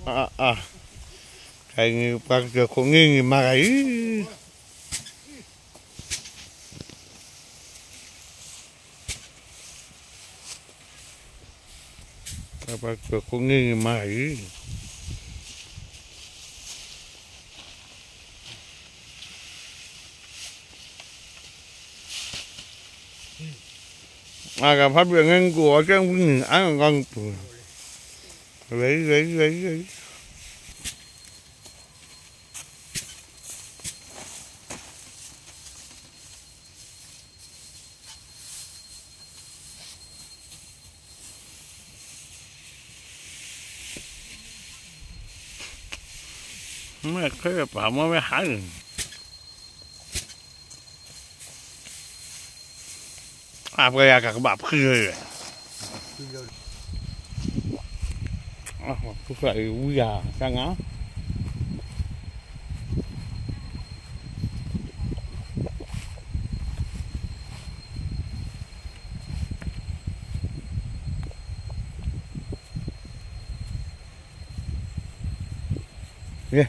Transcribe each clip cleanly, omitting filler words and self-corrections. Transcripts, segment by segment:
Kayak pakai kongi marai. Pakai kongi marai. Agak pháp yang của cái ăn ngon lấy mấy cái bảo mới hái bây giờ các bạn khơi tôi phải uống già sang á yeah.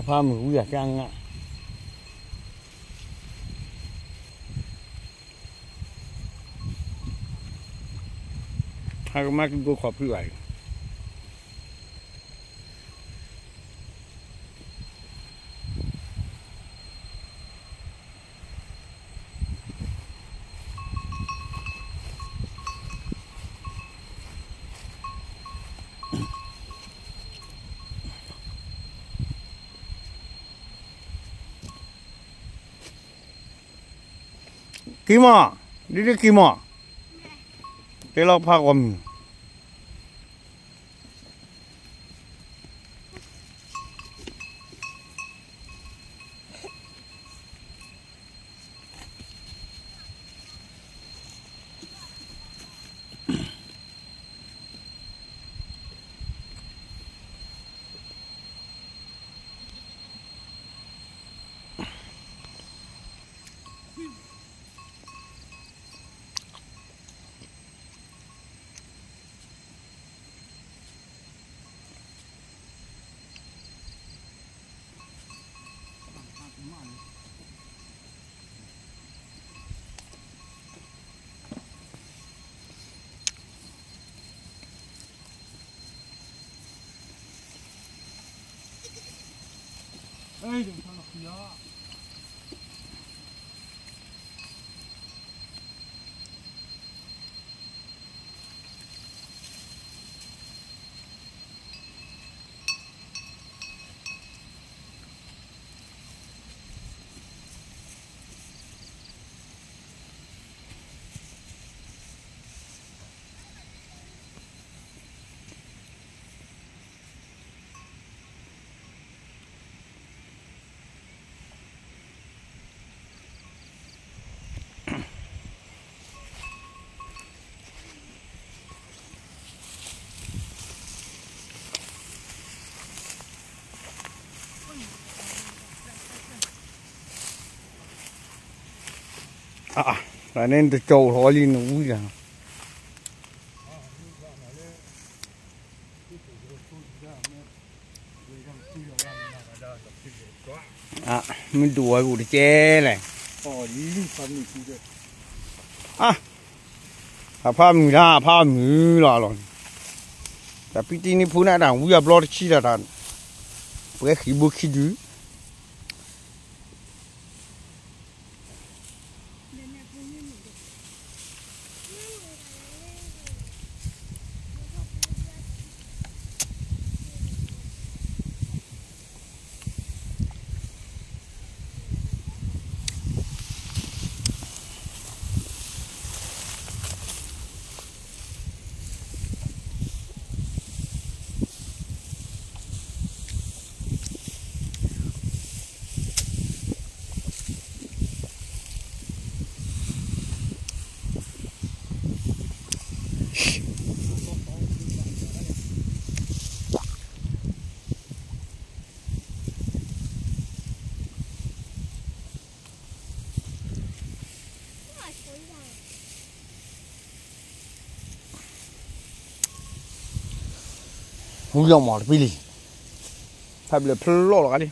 Pha mình cũng giặt răng ạ. Hai cái mắt tôi khọp như vậy. Kim à, đi kim à, cái lọ pha quầm. Ê, đừng thằng lọc gió. Là nên từ trầu thôi đi nó vui à. Mình đùa của che này. Pha mình ra pha mình là rồi. Tapi ini pun ada uya blor chi da dan. Bữa khi bữa khi dữ. Mui yang mau pilih. Habis pelok kali.